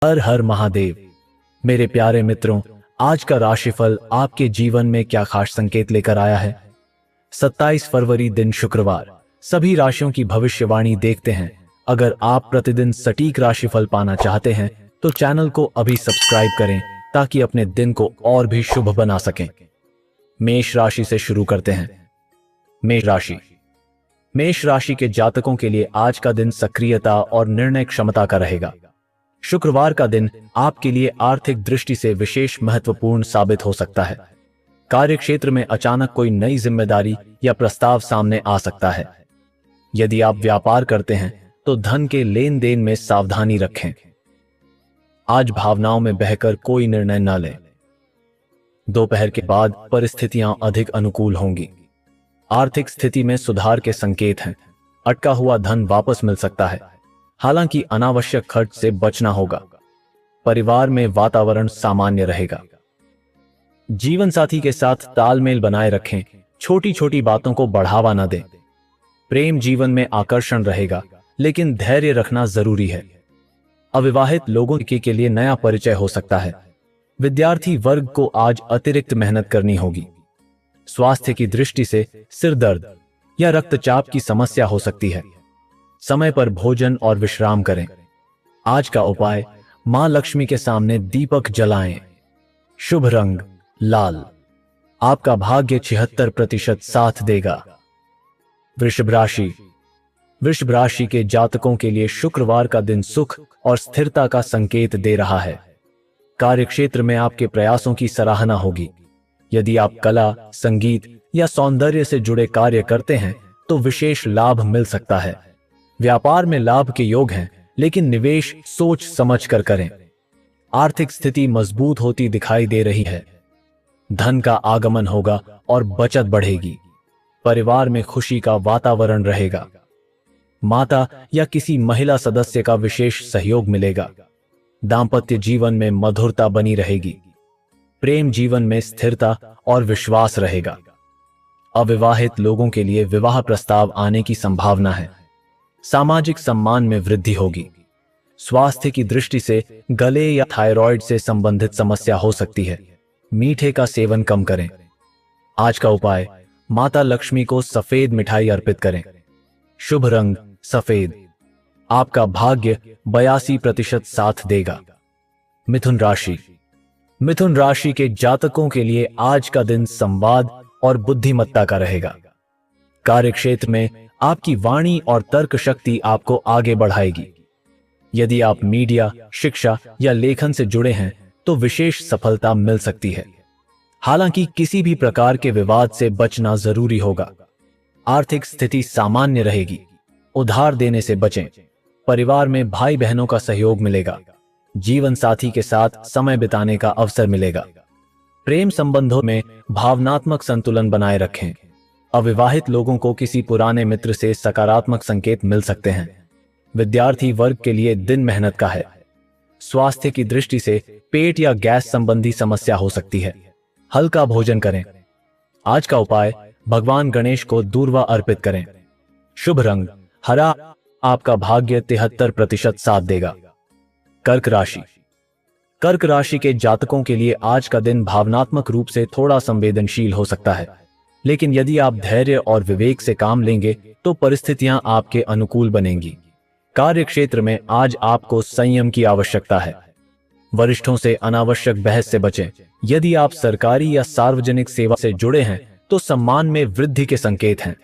हर हर महादेव। मेरे प्यारे मित्रों, आज का राशिफल आपके जीवन में क्या खास संकेत लेकर आया है। 27 फरवरी दिन शुक्रवार। सभी राशियों की भविष्यवाणी देखते हैं। अगर आप प्रतिदिन सटीक राशिफल पाना चाहते हैं तो चैनल को अभी सब्सक्राइब करें ताकि अपने दिन को और भी शुभ बना सकें। मेष राशि से शुरू करते हैं। मेष राशि के जातकों के लिए आज का दिन सक्रियता और निर्णय क्षमता का रहेगा। शुक्रवार का दिन आपके लिए आर्थिक दृष्टि से विशेष महत्वपूर्ण साबित हो सकता है। कार्यक्षेत्र में अचानक कोई नई जिम्मेदारी या प्रस्ताव सामने आ सकता है। यदि आप व्यापार करते हैं तो धन के लेन देन में सावधानी रखें। आज भावनाओं में बहकर कोई निर्णय न लें। दोपहर के बाद परिस्थितियां अधिक अनुकूल होंगी। आर्थिक स्थिति में सुधार के संकेत हैं। अटका हुआ धन वापस मिल सकता है, हालांकि अनावश्यक खर्च से बचना होगा। परिवार में वातावरण सामान्य रहेगा। जीवन साथी के साथ तालमेल बनाए रखें। छोटी छोटी बातों को बढ़ावा न दें। प्रेम जीवन में आकर्षण रहेगा, लेकिन धैर्य रखना जरूरी है। अविवाहित लोगों के लिए नया परिचय हो सकता है। विद्यार्थी वर्ग को आज अतिरिक्त मेहनत करनी होगी। स्वास्थ्य की दृष्टि से सिर दर्द या रक्तचाप की समस्या हो सकती है। समय पर भोजन और विश्राम करें। आज का उपाय, मां लक्ष्मी के सामने दीपक जलाएं। शुभ रंग लाल। आपका भाग्य 76% साथ देगा। वृषभ राशि के जातकों के लिए शुक्रवार का दिन सुख और स्थिरता का संकेत दे रहा है। कार्यक्षेत्र में आपके प्रयासों की सराहना होगी। यदि आप कला, संगीत या सौंदर्य से जुड़े कार्य करते हैं तो विशेष लाभ मिल सकता है। व्यापार में लाभ के योग हैं, लेकिन निवेश सोच समझ कर करें। आर्थिक स्थिति मजबूत होती दिखाई दे रही है। धन का आगमन होगा और बचत बढ़ेगी। परिवार में खुशी का वातावरण रहेगा। माता या किसी महिला सदस्य का विशेष सहयोग मिलेगा। दांपत्य जीवन में मधुरता बनी रहेगी। प्रेम जीवन में स्थिरता और विश्वास रहेगा। अविवाहित लोगों के लिए विवाह प्रस्ताव आने की संभावना है। सामाजिक सम्मान में वृद्धि होगी। स्वास्थ्य की दृष्टि से गले या थायराइड से संबंधित समस्या हो सकती है। मीठे का सेवन कम करें। आज का उपाय, माता लक्ष्मी को सफेद मिठाई अर्पित करें। शुभ रंग सफेद। आपका भाग्य 82% साथ देगा। मिथुन राशि के जातकों के लिए आज का दिन संवाद और बुद्धिमत्ता का रहेगा। कार्यक्षेत्र में आपकी वाणी और तर्क शक्ति आपको आगे बढ़ाएगी। यदि आप मीडिया, शिक्षा या लेखन से जुड़े हैं तो विशेष सफलता मिल सकती है। हालांकि किसी भी प्रकार के विवाद से बचना जरूरी होगा। आर्थिक स्थिति सामान्य रहेगी। उधार देने से बचें। परिवार में भाई बहनों का सहयोग मिलेगा। जीवन साथी के साथ समय बिताने का अवसर मिलेगा। प्रेम संबंधों में भावनात्मक संतुलन बनाए रखें। अविवाहित लोगों को किसी पुराने मित्र से सकारात्मक संकेत मिल सकते हैं। विद्यार्थी वर्ग के लिए दिन मेहनत का है। स्वास्थ्य की दृष्टि से पेट या गैस संबंधी समस्या हो सकती है। हल्का भोजन करें। आज का उपाय, भगवान गणेश को दूर्वा अर्पित करें। शुभ रंग हरा। आपका भाग्य 73% साथ देगा। कर्क राशि के जातकों के लिए आज का दिन भावनात्मक रूप से थोड़ा संवेदनशील हो सकता है, लेकिन यदि आप धैर्य और विवेक से काम लेंगे तो परिस्थितियां आपके अनुकूल बनेंगी। कार्यक्षेत्र में आज आपको संयम की आवश्यकता है। वरिष्ठों से अनावश्यक बहस से बचें। यदि आप सरकारी या सार्वजनिक सेवा से जुड़े हैं तो सम्मान में वृद्धि के संकेत हैं।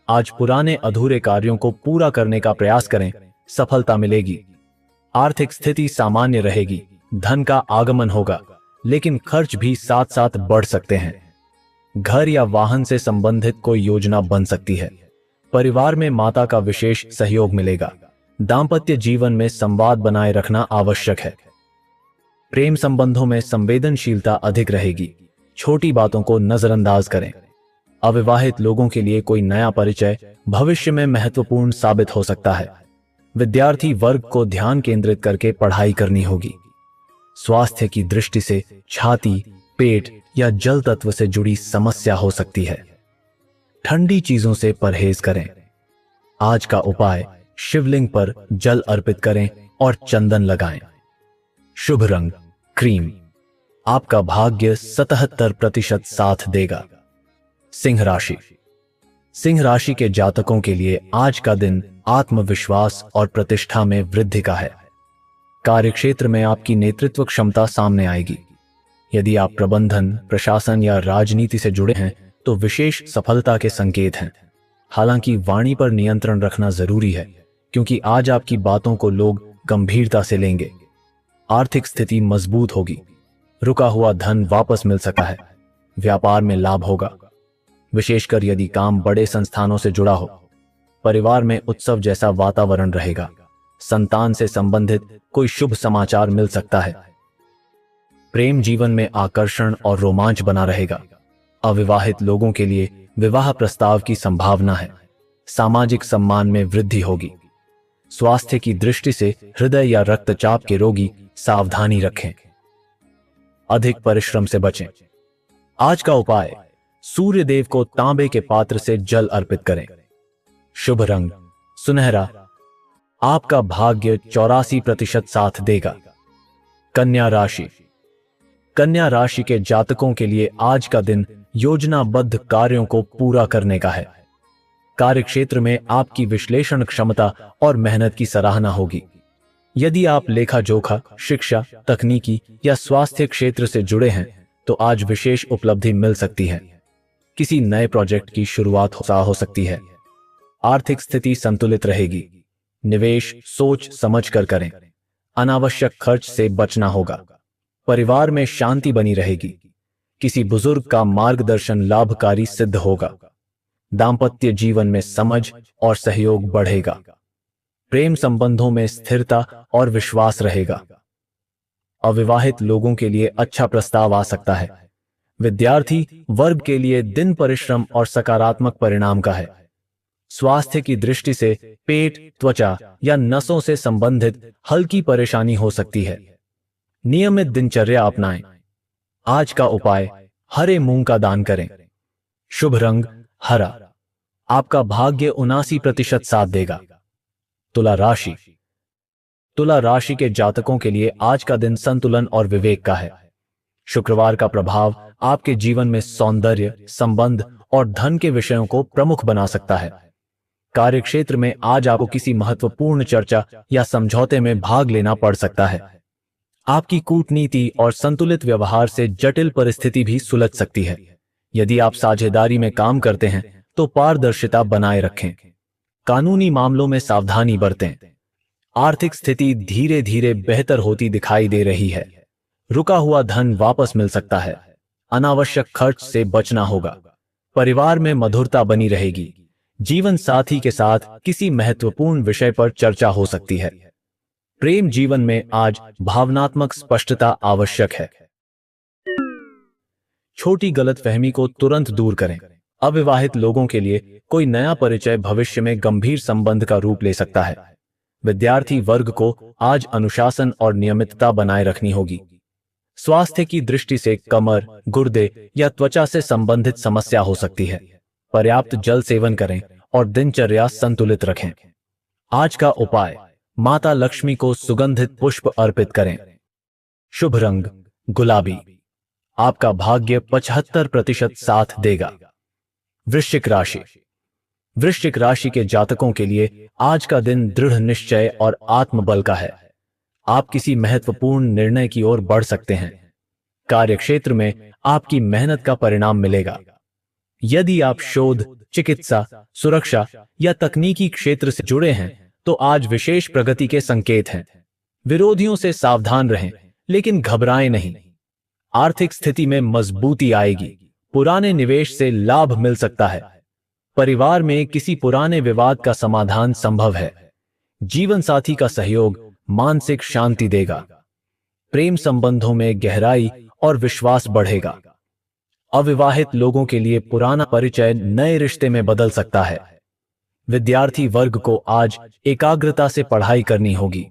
आज पुराने अधूरे कार्यों को पूरा करने का प्रयास करें, सफलता मिलेगी। आर्थिक स्थिति सामान्य रहेगी। धन का आगमन होगा, लेकिन खर्च भी साथ साथ बढ़ सकते हैं। घर या वाहन से संबंधित कोई योजना बन सकती है। परिवार में माता का विशेष सहयोग मिलेगा। दांपत्य जीवन में संवाद बनाए रखना आवश्यक है। प्रेम संबंधों में संवेदनशीलता अधिक रहेगी। छोटी बातों को नजरअंदाज करें। अविवाहित लोगों के लिए कोई नया परिचय भविष्य में महत्वपूर्ण साबित हो सकता है। विद्यार्थी वर्ग को ध्यान केंद्रित करके पढ़ाई करनी होगी। स्वास्थ्य की दृष्टि से छाती, पेट या जल तत्व से जुड़ी समस्या हो सकती है। ठंडी चीजों से परहेज करें। आज का उपाय, शिवलिंग पर जल अर्पित करें और चंदन लगाएं। शुभ रंग क्रीम। आपका भाग्य 77% साथ देगा। सिंह राशि। सिंह राशि के जातकों के लिए आज का दिन आत्मविश्वास और प्रतिष्ठा में वृद्धि का है। कार्यक्षेत्र में आपकी नेतृत्व क्षमता सामने आएगी। यदि आप प्रबंधन, प्रशासन या राजनीति से जुड़े हैं तो विशेष सफलता के संकेत हैं। हालांकि वाणी पर नियंत्रण रखना जरूरी है, क्योंकि आज आपकी बातों को लोग गंभीरता से लेंगे। आर्थिक स्थिति मजबूत होगी। रुका हुआ धन वापस मिल सकता है। व्यापार में लाभ होगा, विशेषकर यदि काम बड़े संस्थानों से जुड़ा हो। परिवार में उत्सव जैसा वातावरण रहेगा। संतान से संबंधित कोई शुभ समाचार मिल सकता है। प्रेम जीवन में आकर्षण और रोमांच बना रहेगा। अविवाहित लोगों के लिए विवाह प्रस्ताव की संभावना है। सामाजिक सम्मान में वृद्धि होगी। स्वास्थ्य की दृष्टि से हृदय या रक्तचाप के रोगी सावधानी रखें। अधिक परिश्रम से बचें। आज का उपाय, सूर्य देव को तांबे के पात्र से जल अर्पित करें। शुभ रंग सुनहरा। आपका भाग्य 84% साथ देगा। कन्या राशि। कन्या राशि के जातकों के लिए आज का दिन योजनाबद्ध कार्यों को पूरा करने का है। कार्यक्षेत्र में आपकी विश्लेषण क्षमता और मेहनत की सराहना होगी। यदि आप लेखा जोखा, शिक्षा, तकनीकी या स्वास्थ्य क्षेत्र से जुड़े हैं तो आज विशेष उपलब्धि मिल सकती है। किसी नए प्रोजेक्ट की शुरुआत हो सकती है। आर्थिक स्थिति संतुलित रहेगी। निवेश सोच समझ कर करें। अनावश्यक खर्च से बचना होगा। परिवार में शांति बनी रहेगी। किसी बुजुर्ग का मार्गदर्शन लाभकारी सिद्ध होगा। दांपत्य जीवन में समझ और सहयोग बढ़ेगा। प्रेम संबंधों में स्थिरता और विश्वास रहेगा। अविवाहित लोगों के लिए अच्छा प्रस्ताव आ सकता है। विद्यार्थी वर्ग के लिए दिन परिश्रम और सकारात्मक परिणाम का है। स्वास्थ्य की दृष्टि से पेट, त्वचा या नसों से संबंधित हल्की परेशानी हो सकती है। नियमित दिनचर्या अपनाएं। आज का उपाय, हरे मूंग का दान करें। शुभ रंग हरा। आपका भाग्य 79% साथ देगा। तुला राशि। तुला राशि के जातकों के लिए आज का दिन संतुलन और विवेक का है। शुक्रवार का प्रभाव आपके जीवन में सौंदर्य, संबंध और धन के विषयों को प्रमुख बना सकता है। कार्यक्षेत्र में आज आपको किसी महत्वपूर्ण चर्चा या समझौते में भाग लेना पड़ सकता है। आपकी कूटनीति और संतुलित व्यवहार से जटिल परिस्थिति भी सुलझ सकती है। यदि आप साझेदारी में काम करते हैं तो पारदर्शिता बनाए रखें। कानूनी मामलों में सावधानी बरतें। आर्थिक स्थिति धीरे धीरे बेहतर होती दिखाई दे रही है। रुका हुआ धन वापस मिल सकता है। अनावश्यक खर्च से बचना होगा। परिवार में मधुरता बनी रहेगी। जीवन साथी के साथ किसी महत्वपूर्ण विषय पर चर्चा हो सकती है। प्रेम जीवन में आज भावनात्मक स्पष्टता आवश्यक है। छोटी गलतफहमी को तुरंत दूर करें। अविवाहित लोगों के लिए कोई नया परिचय भविष्य में गंभीर संबंध का रूप ले सकता है। विद्यार्थी वर्ग को आज अनुशासन और नियमितता बनाए रखनी होगी। स्वास्थ्य की दृष्टि से कमर, गुर्दे या त्वचा से संबंधित समस्या हो सकती है। पर्याप्त जल सेवन करें और दिनचर्या संतुलित रखें। आज का उपाय, माता लक्ष्मी को सुगंधित पुष्प अर्पित करें। शुभ रंग गुलाबी। आपका भाग्य 75% साथ देगा। वृश्चिक राशि। वृश्चिक राशि के जातकों के लिए आज का दिन दृढ़ निश्चय और आत्मबल का है। आप किसी महत्वपूर्ण निर्णय की ओर बढ़ सकते हैं। कार्यक्षेत्र में आपकी मेहनत का परिणाम मिलेगा। यदि आप शोध, चिकित्सा, सुरक्षा या तकनीकी क्षेत्र से जुड़े हैं तो आज विशेष प्रगति के संकेत हैं। विरोधियों से सावधान रहें, लेकिन घबराएं नहीं। आर्थिक स्थिति में मजबूती आएगी। पुराने निवेश से लाभ मिल सकता है। परिवार में किसी पुराने विवाद का समाधान संभव है। जीवन साथी का सहयोग मानसिक शांति देगा। प्रेम संबंधों में गहराई और विश्वास बढ़ेगा। अविवाहित लोगों के लिए पुराना परिचय नए रिश्ते में बदल सकता है। विद्यार्थी वर्ग को आज एकाग्रता से पढ़ाई करनी होगी।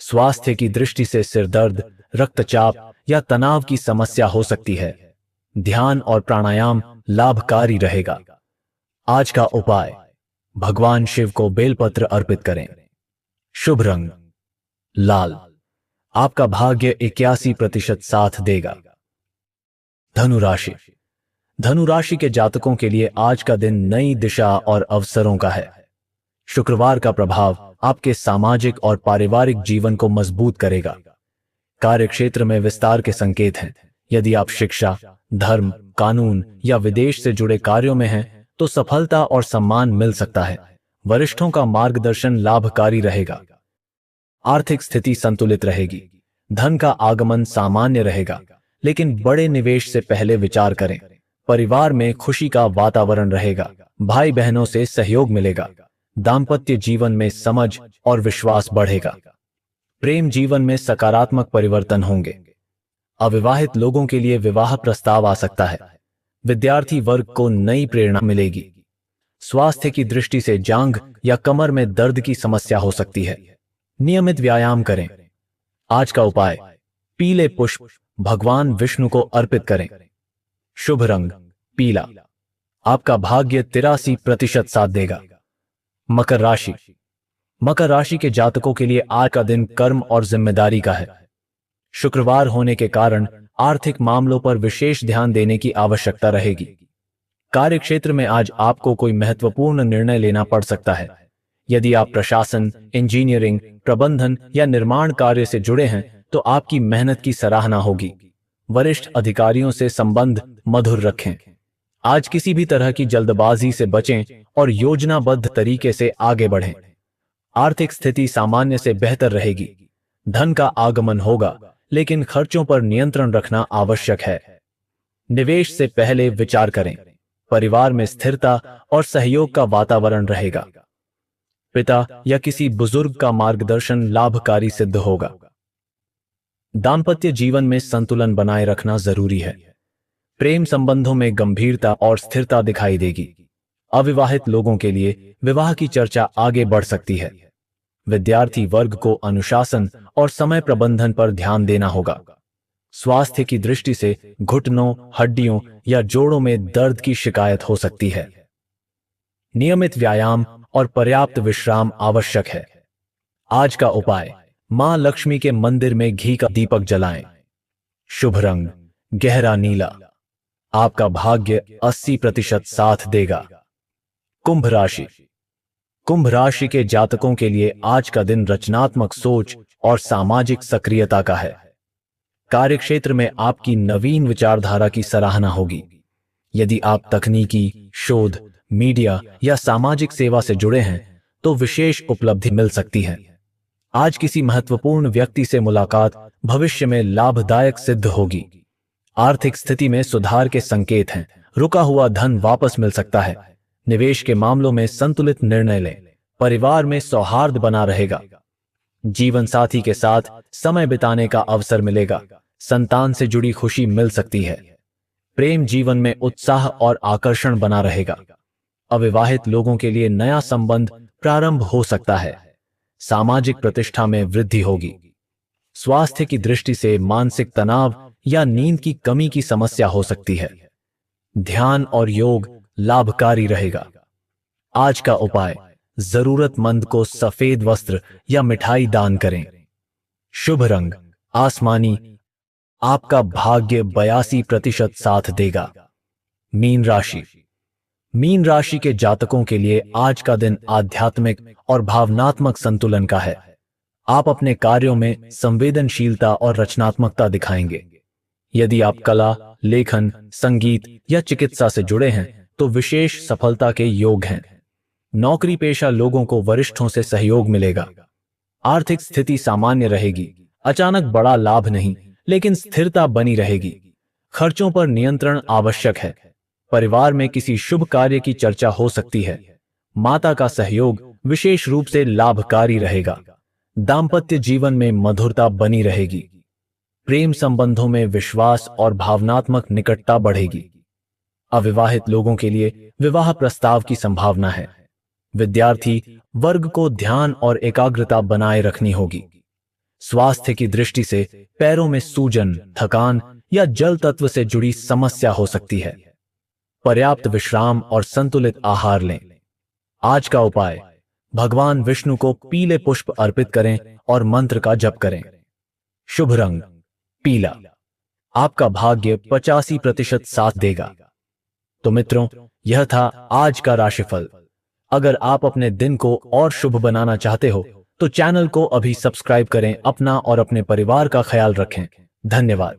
स्वास्थ्य की दृष्टि से सिरदर्द, रक्तचाप या तनाव की समस्या हो सकती है। ध्यान और प्राणायाम लाभकारी रहेगा। आज का उपाय, भगवान शिव को बेलपत्र अर्पित करें। शुभ रंग लाल। आपका भाग्य 81% साथ देगा। धनु राशि। धनु राशि के जातकों के लिए आज का दिन नई दिशा और अवसरों का है। शुक्रवार का प्रभाव आपके सामाजिक और पारिवारिक जीवन को मजबूत करेगा। कार्यक्षेत्र में विस्तार के संकेत हैं। यदि आप शिक्षा, धर्म, कानून या विदेश से जुड़े कार्यों में हैं तो सफलता और सम्मान मिल सकता है। वरिष्ठों का मार्गदर्शन लाभकारी रहेगा। आर्थिक स्थिति संतुलित रहेगी। धन का आगमन सामान्य रहेगा, लेकिन बड़े निवेश से पहले विचार करें। परिवार में खुशी का वातावरण रहेगा। भाई बहनों से सहयोग मिलेगा। दाम्पत्य जीवन में समझ और विश्वास बढ़ेगा। प्रेम जीवन में सकारात्मक परिवर्तन होंगे। अविवाहित लोगों के लिए विवाह प्रस्ताव आ सकता है। विद्यार्थी वर्ग को नई प्रेरणा मिलेगी। स्वास्थ्य की दृष्टि से जांघ या कमर में दर्द की समस्या हो सकती है। नियमित व्यायाम करें। आज का उपाय, पीले पुष्प भगवान विष्णु को अर्पित करें। शुभ रंग पीला। आपका भाग्य 83% साथ देगा। मकर राशि। मकर राशि के जातकों के लिए आज का दिन कर्म और जिम्मेदारी का है। शुक्रवार होने के कारण आर्थिक मामलों पर विशेष ध्यान देने की आवश्यकता रहेगी। कार्यक्षेत्र में आज आपको कोई महत्वपूर्ण निर्णय लेना पड़ सकता है। यदि आप प्रशासन, इंजीनियरिंग, प्रबंधन या निर्माण कार्य से जुड़े हैं तो आपकी मेहनत की सराहना होगी। वरिष्ठ अधिकारियों से संबंध मधुर रखें। आज किसी भी तरह की जल्दबाजी से बचें और योजनाबद्ध तरीके से आगे बढ़ें। आर्थिक स्थिति सामान्य से बेहतर रहेगी। धन का आगमन होगा, लेकिन खर्चों पर नियंत्रण रखना आवश्यक है। निवेश से पहले विचार करें। परिवार में स्थिरता और सहयोग का वातावरण रहेगा। पिता या किसी बुजुर्ग का मार्गदर्शन लाभकारी सिद्ध होगा। दाम्पत्य जीवन में संतुलन बनाए रखना जरूरी है। प्रेम संबंधों में गंभीरता और स्थिरता दिखाई देगी। अविवाहित लोगों के लिए विवाह की चर्चा आगे बढ़ सकती है। विद्यार्थी वर्ग को अनुशासन और समय प्रबंधन पर ध्यान देना होगा। स्वास्थ्य की दृष्टि से घुटनों, हड्डियों या जोड़ों में दर्द की शिकायत हो सकती है। नियमित व्यायाम और पर्याप्त विश्राम आवश्यक है। आज का उपाय, मां लक्ष्मी के मंदिर में घी का दीपक जलाएं। शुभ रंग गहरा नीला। आपका भाग्य 80% साथ देगा। कुंभ राशि। कुंभ राशि के जातकों के लिए आज का दिन रचनात्मक सोच और सामाजिक सक्रियता का है। कार्यक्षेत्र में आपकी नवीन विचारधारा की सराहना होगी। यदि आप तकनीकी, शोध, मीडिया या सामाजिक सेवा से जुड़े हैं तो विशेष उपलब्धि मिल सकती है। आज किसी महत्वपूर्ण व्यक्ति से मुलाकात भविष्य में लाभदायक सिद्ध होगी। आर्थिक स्थिति में सुधार के संकेत हैं। रुका हुआ धन वापस मिल सकता है। निवेश के मामलों में संतुलित निर्णय लें। परिवार में सौहार्द बना रहेगा। जीवन साथी के साथ समय बिताने का अवसर मिलेगा। संतान से जुड़ी खुशी मिल सकती है। प्रेम जीवन में उत्साह और आकर्षण बना रहेगा। अविवाहित लोगों के लिए नया संबंध प्रारंभ हो सकता है। सामाजिक प्रतिष्ठा में वृद्धि होगी। स्वास्थ्य की दृष्टि से मानसिक तनाव या नींद की कमी की समस्या हो सकती है। ध्यान और योग लाभकारी रहेगा। आज का उपाय, जरूरतमंद को सफेद वस्त्र या मिठाई दान करें। शुभ रंग आसमानी। आपका भाग्य 82% साथ देगा। मीन राशि। मीन राशि के जातकों के लिए आज का दिन आध्यात्मिक और भावनात्मक संतुलन का है। आप अपने कार्यों में संवेदनशीलता और रचनात्मकता दिखाएंगे। यदि आप कला, लेखन, संगीत या चिकित्सा से जुड़े हैं तो विशेष सफलता के योग हैं। नौकरी पेशा लोगों को वरिष्ठों से सहयोग मिलेगा। आर्थिक स्थिति सामान्य रहेगी। अचानक बड़ा लाभ नहीं, लेकिन स्थिरता बनी रहेगी। खर्चों पर नियंत्रण आवश्यक है। परिवार में किसी शुभ कार्य की चर्चा हो सकती है। माता का सहयोग विशेष रूप से लाभकारी रहेगा। दाम्पत्य जीवन में मधुरता बनी रहेगी। प्रेम संबंधों में विश्वास और भावनात्मक निकटता बढ़ेगी। अविवाहित लोगों के लिए विवाह प्रस्ताव की संभावना है। विद्यार्थी वर्ग को ध्यान और एकाग्रता बनाए रखनी होगी। स्वास्थ्य की दृष्टि से पैरों में सूजन, थकान या जल तत्व से जुड़ी समस्या हो सकती है। पर्याप्त विश्राम और संतुलित आहार लें। आज का उपाय, भगवान विष्णु को पीले पुष्प अर्पित करें और मंत्र का जप करें। शुभ रंग पीला, आपका भाग्य 85% साथ देगा। तो मित्रों, यह था आज का राशिफल। अगर आप अपने दिन को और शुभ बनाना चाहते हो तो चैनल को अभी सब्सक्राइब करें, अपना और अपने परिवार का ख्याल रखें। धन्यवाद।